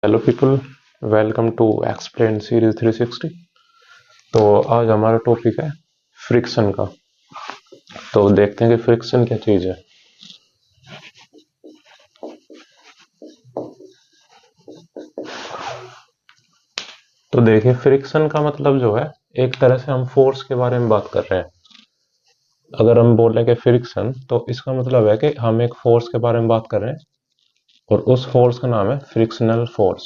Hello people, welcome to explain series 360। तो आज हमारा टॉपिक है फ्रिक्शन का। तो देखते हैं कि फ्रिक्शन क्या चीज़ है। तो देखिए, फ्रिक्शन का मतलब जो है, एक तरह से हम फोर्स के बारे में बात कर रहे हैं। अगर हम बोलें कि फ्रिक्शन, तो इसका मतलब है कि हम एक फोर्स के बारे में बात कर रहे हैं और उस फोर्स का नाम है फ्रिक्शनल फोर्स।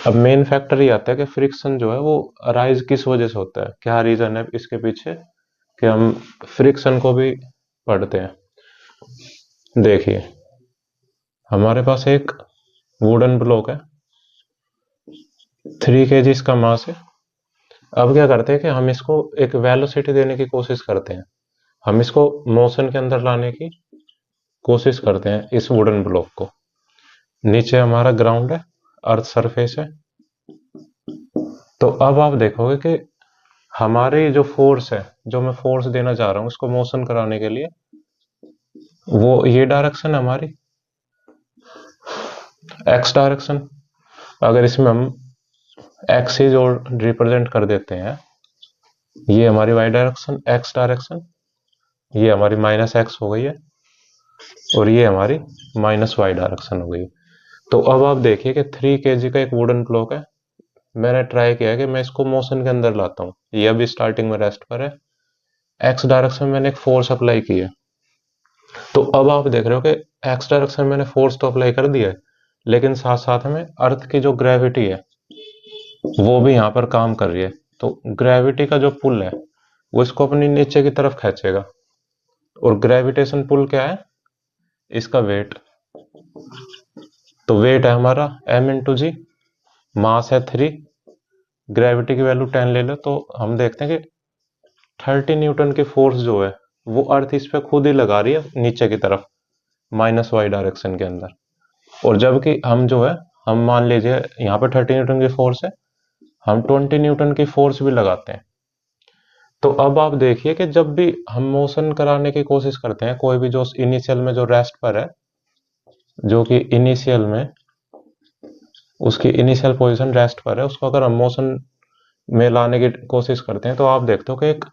अब मेन फैक्टर ये आता है कि फ्रिक्शन जो है वो अराइज किस वजह से होता है, क्या रीजन है इसके पीछे कि हम फ्रिक्शन को भी पढ़ते हैं। देखिए, हमारे पास एक वुडन ब्लॉक है, 3 kg इसका मास है। अब क्या करते हैं कि हम इसको एक वेलोसिटी देने की कोशिश करते हैं, हम इसको मोशन के अंदर लाने की कोशिश करते हैं। इस वुडन ब्लॉक को, नीचे हमारा ग्राउंड है, अर्थ सरफेस है। तो अब आप देखोगे कि हमारी जो फोर्स है, जो मैं फोर्स देना चाह रहा हूँ इसको मोशन कराने के लिए, वो ये डायरेक्शन है हमारी एक्स डायरेक्शन। अगर इसमें हम एक्सिस और रिप्रेजेंट कर देते हैं, ये हमारी वाई डायरेक्शन एक्स डायरेक्शन, ये हमारी माइनस एक्स हो गई है और ये हमारी माइनस वाई डायरेक्शन हो गई। तो अब आप देखिए कि 3 kg का एक वुडन ब्लॉक है। मैंने ट्राई किया है कि मैं इसको मोशन के अंदर लाता हूँ, ये अभी स्टार्टिंग में रेस्ट पर है, एक्स डायरेक्शन में मैंने एक फोर्स अप्लाई की है। तो अब आप देख रहे हो कि एक्स डायरेक्शन में मैंने फोर्स तो अप्लाई कर दिया है, लेकिन साथ साथ में अर्थ की जो ग्रेविटी है वो भी यहाँ पर काम कर रही है। तो ग्रेविटी का जो पुल है वो इसको अपनी नीचे की तरफ खींचेगा। और ग्रेविटेशन पुल क्या है? इसका वेट। तो वेट है हमारा m इंटू जी, मास है 3, ग्रेविटी की वैल्यू 10 ले लो, तो हम देखते हैं कि 30 न्यूटन की फोर्स जो है वो अर्थ इस पे खुद ही लगा रही है नीचे की तरफ, माइनस वाई डायरेक्शन के अंदर। और जबकि हम जो है, हम मान लीजिए यहाँ पे 30 न्यूटन की फोर्स है, हम 20 न्यूटन की फोर्स भी लगाते हैं। तो अब आप देखिए कि जब भी हम मोशन कराने की कोशिश करते हैं, कोई भी जो इनिशियल में जो रेस्ट पर है, जो कि इनिशियल में उसकी इनिशियल पोजीशन रेस्ट पर है, उसको अगर हम मोशन में लाने की कोशिश करते हैं, तो आप देखते हो कि एक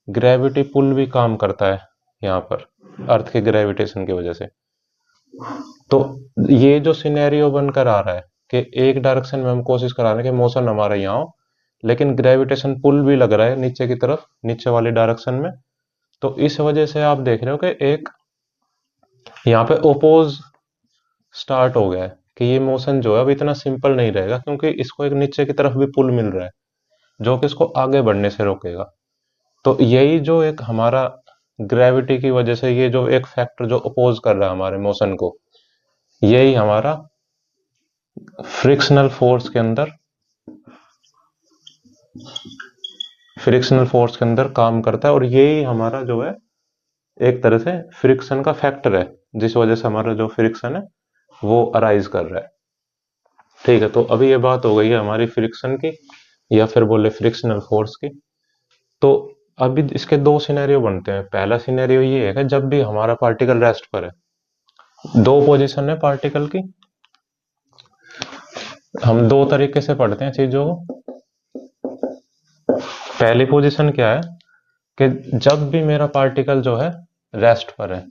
ग्रेविटी पुल भी काम करता है यहाँ पर, अर्थ के ग्रेविटेशन की वजह से। तो ये जो सिनेरियो बनकर आ रहा है कि एक डायरेक्शन में हम कोशिश करा रहे हैं कि मोशन हमारा यहाँ हो, लेकिन ग्रेविटेशन पुल भी लग रहा है नीचे की तरफ, नीचे वाली डायरेक्शन में। तो इस वजह से आप देख रहे हो कि एक यहाँ पे ओपोज स्टार्ट हो गया है कि ये मोशन जो है अब इतना सिंपल नहीं रहेगा, क्योंकि इसको एक नीचे की तरफ भी पुल मिल रहा है जो कि इसको आगे बढ़ने से रोकेगा। तो यही जो एक हमारा ग्रेविटी की वजह से ये जो एक फैक्टर जो अपोज कर रहा है हमारे मोशन को, यही हमारा फ्रिक्शनल फोर्स के अंदर, फ्रिक्शनल फोर्स के अंदर काम करता है। और यही हमारा जो है एक तरह से फ्रिक्शन का फैक्टर है, जिस वजह से हमारा जो फ्रिक्शन है वो अराइज कर रहा है। ठीक है, तो अभी ये बात हो गई है हमारी फ्रिक्शन की, या फिर बोले फ्रिक्शनल फोर्स की। तो अभी इसके दो सिनेरियो बनते हैं। पहला सिनेरियो ये है कि जब भी हमारा पार्टिकल रेस्ट पर है, दो पोजीशन है पार्टिकल की, हम दो तरीके से पढ़ते हैं चीजों को। पहली पोजीशन क्या है कि जब भी मेरा पार्टिकल जो है रेस्ट पर है,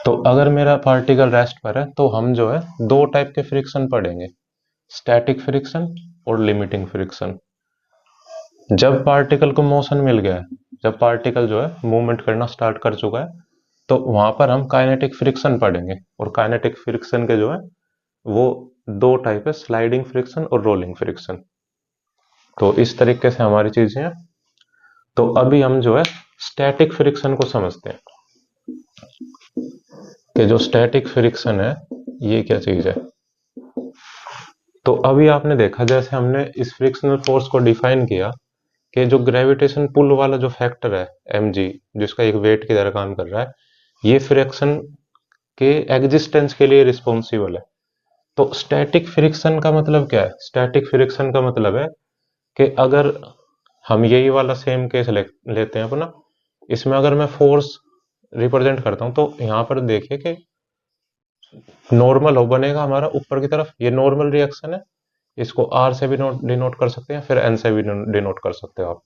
तो अगर मेरा पार्टिकल रेस्ट पर है तो हम जो है दो टाइप के फ्रिक्शन पढ़ेंगे, स्टैटिक फ्रिक्शन और लिमिटिंग फ्रिक्शन। जब पार्टिकल को मोशन मिल गया है, जब पार्टिकल जो है मूवमेंट करना स्टार्ट कर चुका है, तो वहां पर हम काइनेटिक फ्रिक्शन पढ़ेंगे। और काइनेटिक फ्रिक्शन के जो है वो दो टाइप है, स्लाइडिंग फ्रिक्शन और रोलिंग फ्रिक्शन। तो इस तरीके से हमारी चीजें हैं। तो अभी हम जो है स्टैटिक फ्रिक्शन को समझते हैं कि जो स्टैटिक फ्रिक्शन है ये क्या चीज है। तो अभी आपने देखा, जैसे हमने इस फ्रिक्शनल फोर्स को डिफाइन किया कि जो ग्रेविटेशन पुल वाला जो फैक्टर है mg, जिसका एक वेट की तरह काम कर रहा है, ये फ्रिक्शन के एग्जिस्टेंस के लिए रिस्पॉन्सिबल है। तो स्टैटिक फ्रिक्शन का मतलब क्या है? स्टैटिक फ्रिक्शन का मतलब है कि अगर हम यही वाला सेम केस लेते हैं अपना, इसमें अगर मैं फोर्स रिप्रेजेंट करता हूं, तो यहां पर देखिए कि नॉर्मल हो बनेगा हमारा ऊपर की तरफ, ये नॉर्मल रिएक्शन है। इसको आर से भी डिनोट कर सकते हैं, फिर एन से भी डिनोट कर सकते हो आप।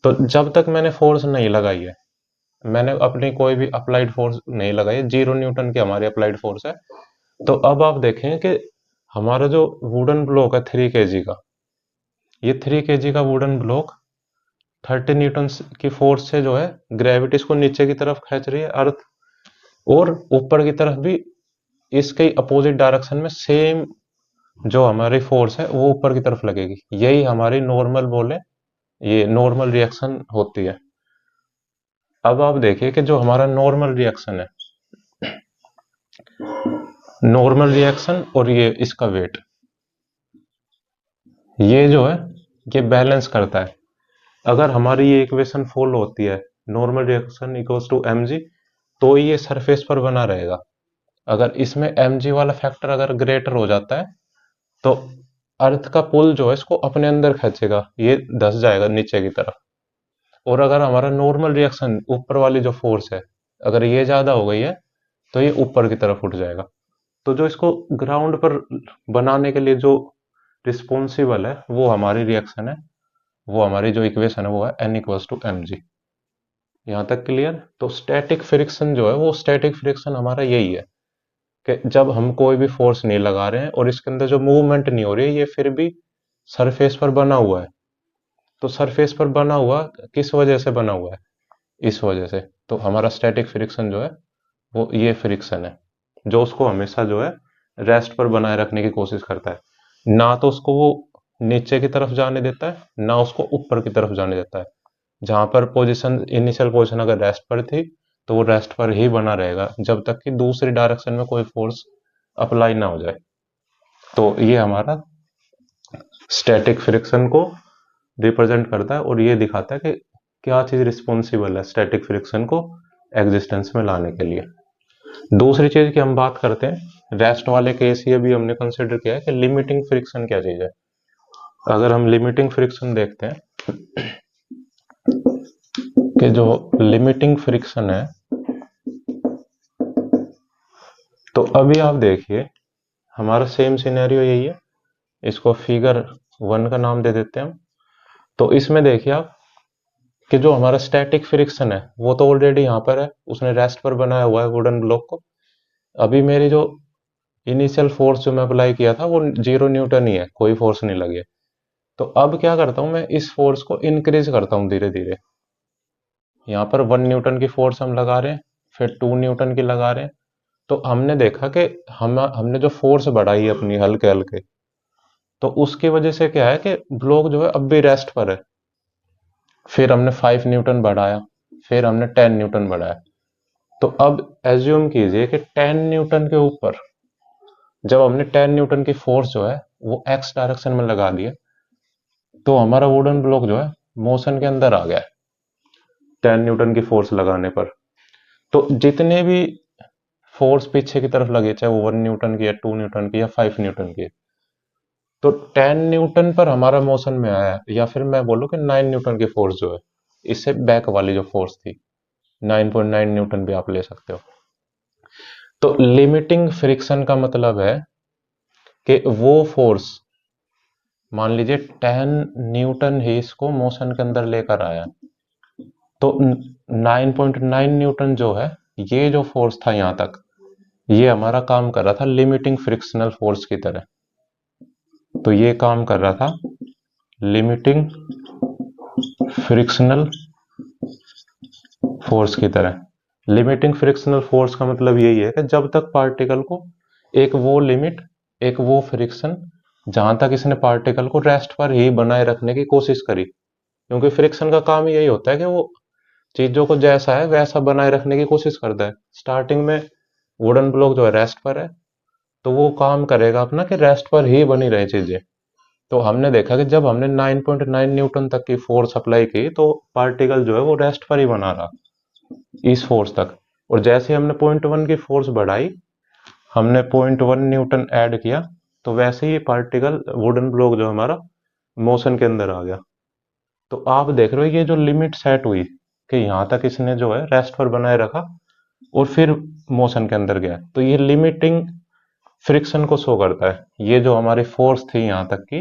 तो जब तक मैंने फोर्स नहीं लगाई है, मैंने अपनी कोई भी अप्लाइड फोर्स नहीं लगाई है, 0 न्यूटन की हमारी अप्लाइड फोर्स है। तो अब आप देखें कि हमारा जो वुडन ब्लॉक है 3 kg का, ये 3 kg का वुडन ब्लॉक 30 न्यूटन की फोर्स से जो है ग्रेविटी इसको नीचे की तरफ खींच रही है अर्थ, और ऊपर की तरफ भी इसके अपोजिट डायरेक्शन में सेम जो हमारी फोर्स है वो ऊपर की तरफ लगेगी। यही हमारी नॉर्मल बोले, ये नॉर्मल रिएक्शन होती है। अब आप देखिए कि जो हमारा नॉर्मल रिएक्शन है, नॉर्मल रिएक्शन और ये इसका वेट, ये जो है ये बैलेंस करता है। अगर हमारी ये इक्वेशन फॉलो होती है, normal reaction equals to M G, तो ये सरफेस पर बना रहेगा। अगर इसमें एम जी वाला फैक्टर अगर ग्रेटर हो जाता है, तो अर्थ का पुल जो है इसको अपने अंदर खींचेगा, ये धस जाएगा नीचे की तरफ। और अगर हमारा नॉर्मल रिएक्शन ऊपर वाली जो फोर्स है, अगर ये ज्यादा हो गई है, तो ये ऊपर की तरफ उठ जाएगा। तो जो इसको ग्राउंड पर बनाने के लिए जो रिस्पॉन्सिबल है वो हमारी रिएक्शन है, वो हमारी जो इक्वेशन है वो है N equals to M G. यहाँ तक क्लियर? तो स्टैटिक फ्रिक्शन जो है, वो स्टैटिक फ्रिक्शन हमारा यही है कि जब हम कोई भी फोर्स नहीं लगा रहे हैं और इसके अंदर जो मूवमेंट नहीं हो रही है, ये फिर भी सरफेस पर बना हुआ है। तो सरफेस पर बना हुआ किस वजह से बना हुआ है? इस वजह से। तो हमारा स्टैटिक फ्रिक्शन जो है वो ये फ्रिक्शन है, जो उसको हमेशा जो है रेस्ट पर बनाए रखने की कोशिश करता है। ना तो उसको वो नीचे की तरफ जाने देता है, ना उसको ऊपर की तरफ जाने देता है। जहां पर पोजीशन, इनिशियल पोजीशन अगर रेस्ट पर थी, तो वो रेस्ट पर ही बना रहेगा जब तक कि दूसरी डायरेक्शन में कोई फोर्स अप्लाई ना हो जाए। तो ये हमारा स्टैटिक फ्रिक्शन को रिप्रेजेंट करता है, और ये दिखाता है कि क्या चीज रिस्पॉन्सिबल है स्टैटिक फ्रिक्शन को एग्जिस्टेंस में लाने के लिए। दूसरी चीज की हम बात करते हैं, रेस्ट वाले केस ये भी हमने कंसिडर किया है कि लिमिटिंग फ्रिक्शन क्या चीज है। अगर हम लिमिटिंग फ्रिक्शन देखते हैं, कि जो लिमिटिंग फ्रिक्शन है, तो अभी आप देखिए हमारा सेम सिनेरियो यही है। इसको फिगर 1 का नाम दे देते हैं हम। तो इसमें देखिए आप कि जो हमारा स्टैटिक फ्रिक्शन है वो तो ऑलरेडी यहाँ पर है, उसने रेस्ट पर बनाया हुआ है वुडन ब्लॉक को। अभी मेरी जो इनिशियल फोर्स जो मैं अप्लाई किया था वो 0 न्यूटन ही है, कोई फोर्स नहीं लगी है। तो अब क्या करता हूं, मैं इस फोर्स को इंक्रीज करता हूं धीरे धीरे। यहाँ पर 1 न्यूटन की फोर्स हम लगा रहे हैं, फिर 2 न्यूटन की लगा रहे हैं। तो हमने देखा कि हमने जो फोर्स बढ़ाई है अपनी हल्के हल्के, तो उसकी वजह से क्या है कि ब्लॉक जो है अब भी रेस्ट पर है। फिर हमने 5 न्यूटन बढ़ाया, फिर हमने 10 न्यूटन बढ़ाया। तो अब एज्यूम कीजिए कि 10 न्यूटन के ऊपर जब हमने 10 न्यूटन की फोर्स जो है वो एक्स डायरेक्शन में लगा दी है, तो हमारा वुडन ब्लॉक जो है मोशन के अंदर आ गया है 10 न्यूटन की फोर्स लगाने पर। तो जितने भी फोर्स पीछे की तरफ लगे, चाहे वो 1 न्यूटन की या 2 न्यूटन की या 5 न्यूटन की, तो 10 न्यूटन पर हमारा मोशन में आया है, या फिर मैं बोलूँ कि 9 न्यूटन की फोर्स जो है, इससे बैक वाली जो फोर्स थी 9.9 न्यूटन भी आप ले सकते हो। तो लिमिटिंग फ्रिक्शन का मतलब है कि वो फोर्स, मान लीजिए 10 न्यूटन ही इसको मोशन के अंदर लेकर आया, तो 9.9 न्यूटन जो है, ये जो फोर्स था यहां तक, ये हमारा काम कर रहा था लिमिटिंग फ्रिक्शनल फोर्स की तरह। तो ये काम कर रहा था लिमिटिंग फ्रिक्शनल फोर्स की तरह। लिमिटिंग फ्रिक्शनल फोर्स का मतलब यही है कि जब तक पार्टिकल को एक वो लिमिट, एक वो फ्रिक्शन, जहां तक इसने पार्टिकल को रेस्ट पर ही बनाए रखने की कोशिश करी, क्योंकि फ्रिक्शन का काम यही होता है कि वो चीजों को जैसा है वैसा बनाए रखने की कोशिश करता है। स्टार्टिंग में वुडन ब्लॉक जो है रेस्ट पर है, तो वो काम करेगा अपना कि रेस्ट पर ही बनी रहे चीजें। तो हमने देखा कि जब हमने 9.9 न्यूटन तक की फोर्स अप्लाई की, तो पार्टिकल जो है वो रेस्ट पर ही बना रहा इस फोर्स तक। और जैसे हमने 0.1 की फोर्स बढ़ाई, हमने 0.1 न्यूटन ऐड किया, तो वैसे ही पार्टिकल वुडन ब्लॉक जो हमारा मोशन के अंदर आ गया। तो आप देख रहे हो ये जो लिमिट सेट हुई कि यहां तक इसने जो है रेस्ट पर बनाए रखा, और फिर मोशन के अंदर गया, तो ये लिमिटिंग फ्रिक्शन को शो करता है। ये जो हमारी फोर्स थी यहाँ तक की,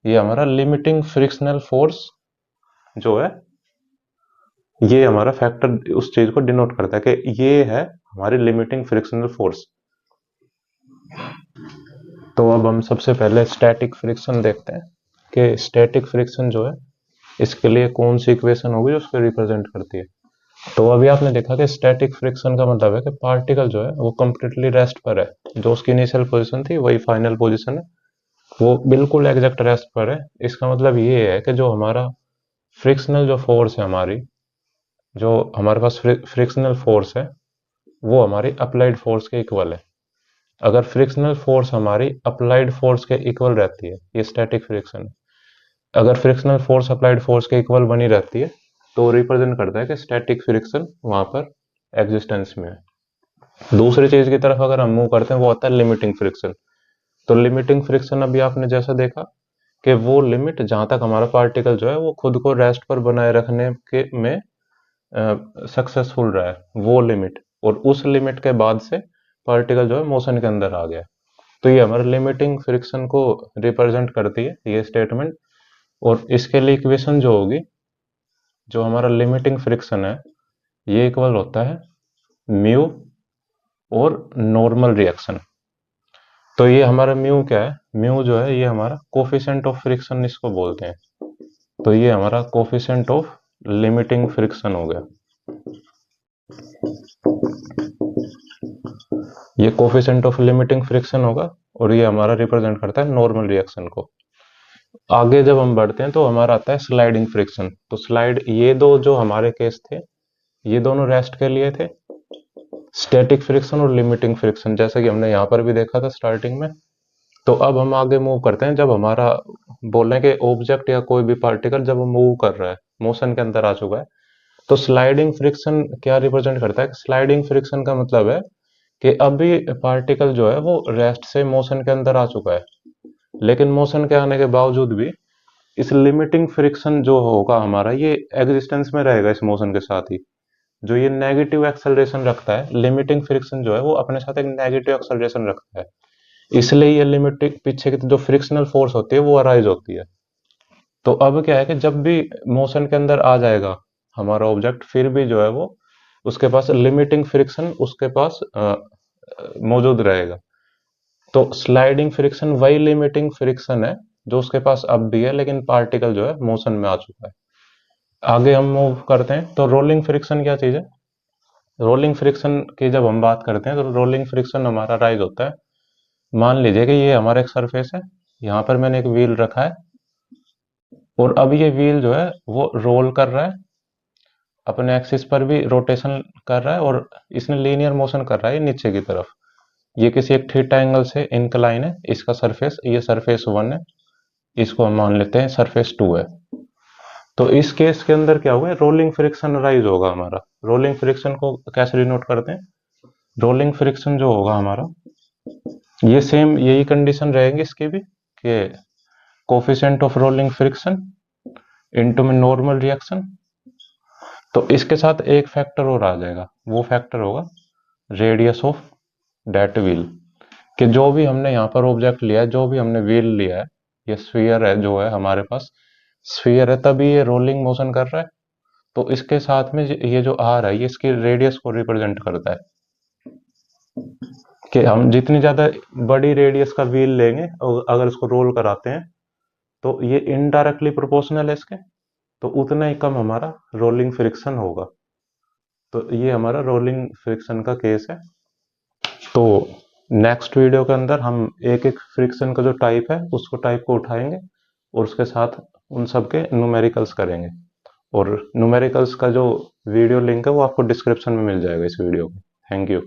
ये हमारा लिमिटिंग फ्रिक्शनल फोर्स जो है, ये हमारा फैक्टर उस चीज को डिनोट करता है कि ये है हमारी लिमिटिंग फ्रिक्शनल फोर्स। तो अब हम सबसे पहले स्टैटिक फ्रिक्शन देखते हैं कि स्टैटिक फ्रिक्शन जो है इसके लिए कौन सी इक्वेशन होगी जो उसको रिप्रेजेंट करती है। तो अभी आपने देखा कि स्टैटिक फ्रिक्शन का मतलब है कि पार्टिकल जो है वो कंप्लीटली रेस्ट पर है, जो उसकी इनिशियल पोजीशन थी वही फाइनल पोजीशन है, वो बिल्कुल एग्जैक्ट रेस्ट पर है। इसका मतलब ये है कि जो हमारा फ्रिक्शनल जो फोर्स है हमारी, जो हमारे पास फ्रिक्शनल फोर्स है वो हमारी अप्लाइड फोर्स के इक्वल है। अगर फ्रिक्शनल फोर्स हमारी अप्लाइड फोर्स के इक्वल रहती है, ये स्टैटिक फ्रिक्शन है। अगर फ्रिक्शनल फोर्स अप्लाइड फोर्स के इक्वल बनी रहती है तो रिप्रेजेंट करता है कि स्टैटिक फ्रिक्शन वहां पर एग्जिस्टेंस में है। दूसरी चीज की तरफ अगर हम मूव करते हैं वो होता है लिमिटिंग फ्रिक्शन। तो लिमिटिंग फ्रिक्शन अभी आपने जैसा देखा कि वो लिमिट जहां तक हमारा पार्टिकल जो है वो खुद को रेस्ट पर बनाए रखने के में सक्सेसफुल रहा है वो लिमिट, और उस लिमिट के बाद से पार्टिकल जो है मोशन के अंदर आ गया। तो ये हमारे लिमिटिंग फ्रिक्शन को रिप्रेजेंट करती है ये स्टेटमेंट। और इसके लिए इक्वेशन जो होगी, जो हमारा लिमिटिंग फ्रिक्शन है, ये इक्वल होता है म्यू और नॉर्मल रिएक्शन। तो ये हमारा म्यू क्या है, म्यू जो है ये हमारा कोफिशिएंट ऑफ फ्रिक्शन इसको बोलते हैं। तो ये हमारा कोफिशिएंट ऑफ लिमिटिंग फ्रिक्शन हो गया। ये कोफिशिएंट ऑफ लिमिटिंग फ्रिक्शन होगा और ये हमारा रिप्रेजेंट करता है नॉर्मल रिएक्शन को। आगे जब हम बढ़ते हैं तो हमारा आता है स्लाइडिंग फ्रिक्शन। तो स्लाइड, ये दो जो हमारे केस थे ये दोनों रेस्ट के लिए थे, स्टैटिक फ्रिक्शन और लिमिटिंग फ्रिक्शन, जैसा कि हमने यहाँ पर भी देखा था स्टार्टिंग में। तो अब हम आगे मूव करते हैं, जब हमारा बोलें कि ऑब्जेक्ट या कोई भी पार्टिकल जब मूव कर रहा है, मोशन के अंदर आ चुका है, तो स्लाइडिंग फ्रिक्शन क्या रिप्रेजेंट करता है। स्लाइडिंग फ्रिक्शन का मतलब है कि अभी पार्टिकल जो है वो रेस्ट से मोशन के अंदर आ चुका है, लेकिन मोशन के आने के बावजूद भी इस लिमिटिंग फ्रिक्शन जो होगा हमारा ये एग्जिस्टेंस में रहेगा इस मोशन के साथ ही। जो ये नेगेटिव एक्सेलरेशन रखता है, लिमिटिंग फ्रिक्शन जो है वो अपने साथ एक नेगेटिव एक्सेलरेशन रखता है, इसलिए ये लिमिटिंग पीछे की जो फ्रिक्शनल फोर्स होती है वो अराइज होती है। तो अब क्या है कि जब भी मोशन के अंदर आ जाएगा हमारा ऑब्जेक्ट, फिर भी जो है वो उसके पास लिमिटिंग फ्रिक्शन उसके पास मौजूद रहेगा। तो स्लाइडिंग फ्रिक्शन वही लिमिटिंग फ्रिक्शन है जो उसके पास अब भी है, लेकिन पार्टिकल जो है मोशन में आ चुका है। आगे हम मूव करते हैं, तो रोलिंग फ्रिक्शन क्या चीज है। रोलिंग फ्रिक्शन की जब हम बात करते हैं तो रोलिंग फ्रिक्शन हमारा राइज होता है। मान लीजिए कि ये हमारा एक सरफेस है, यहाँ पर मैंने एक व्हील रखा है और अब ये व्हील जो है वो रोल कर रहा है, अपने एक्सिस पर भी रोटेशन कर रहा है और इसने लीनियर मोशन कर रहा है नीचे की तरफ। ये किसी एक थीटा एंगल से इंक्लाइन है, इसका सरफेस, ये सरफेस 1 है, इसको हम मान लेते हैं सरफेस 2 है। तो इस केस के अंदर क्या हुआ, रोलिंग फ्रिक्शन राइज होगा हमारा। रोलिंग फ्रिक्शन को कैसे डिनोट करते हैं, रोलिंग फ्रिक्शन जो होगा हमारा, ये सेम यही कंडीशन रहेगी इसकी भी कि coefficient of rolling friction into में नॉर्मल रिएक्शन। तो इसके साथ एक फैक्टर और आ जाएगा, वो फैक्टर होगा रेडियस ऑफ डेट व्हील। कि जो भी हमने यहाँ पर ऑब्जेक्ट लिया है, जो भी हमने व्हील लिया है, ये स्फीयर है जो है हमारे पास, स्फीयर है तभी ये रोलिंग मोशन कर रहा है। तो इसके साथ में ये जो आर है ये इसकी रेडियस को रिप्रेजेंट करता है। कि हम जितनी ज्यादा बड़ी रेडियस का व्हील लेंगे और अगर इसको रोल कराते हैं तो ये इनडायरेक्टली प्रोपोर्शनल है इसके, तो उतना ही कम हमारा रोलिंग फ्रिक्शन होगा। तो ये हमारा रोलिंग फ्रिक्शन का केस है। तो नेक्स्ट वीडियो के अंदर हम एक एक फ्रिक्शन का जो टाइप है उसको टाइप को उठाएंगे और उसके साथ उन सब के न्यूमेरिकल्स करेंगे। और न्यूमेरिकल्स का जो वीडियो लिंक है वो आपको डिस्क्रिप्शन में मिल जाएगा इस वीडियो में। Thank you.